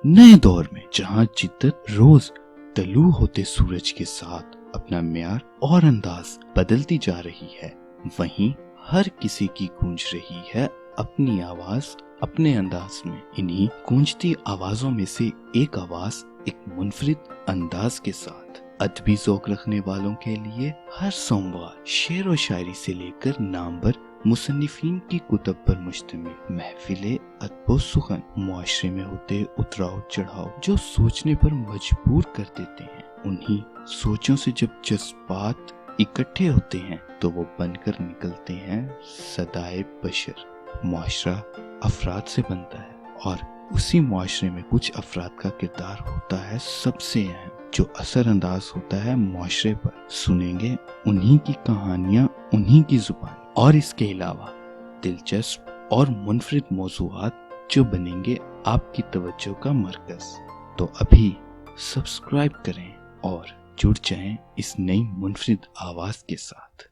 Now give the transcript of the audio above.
नए दौर में जहां जिद्दत रोज तलू होते सूरज के साथ अपना म्यार और अंदाज बदलती जा रही है, वहीं हर किसी की गूंज रही है अपनी आवाज अपने अंदाज में। इन्हीं गूंजती आवाजों में से एक आवाज एक मुनफरिद अंदाज के साथ अदबी ज़ौक़ रखने वालों के लिए हर सोमवार शेर व शायरी से लेकर नामवर मुसन्निफीन की कुतब पर मुश्तमिल महफिले अदब व सुखन, मुआशरे में होते उतराव चढ़ाव जो सोचने पर मजबूर कर देते हैं। उन्हीं सोचों से जब जज्बात इकट्ठे होते हैं तो वो बनकर निकलते हैं सदाए बशर। मुआशरा अफराद से बनता है और उसी मुआशरे में कुछ अफराद का किरदार होता है सबसे अहम, जो असर अंदाज होता है मुआशरे पर। सुनेंगे उन्हीं की कहानियां, उन्हीं की जुबान, और इसके अलावा दिलचस्प और मुनफरिद मौज़ूआत जो बनेंगे आपकी तवज्जो का मरकज। तो अभी सब्सक्राइब करें और जुड़ जाएं इस नई मुनफरिद आवाज के साथ।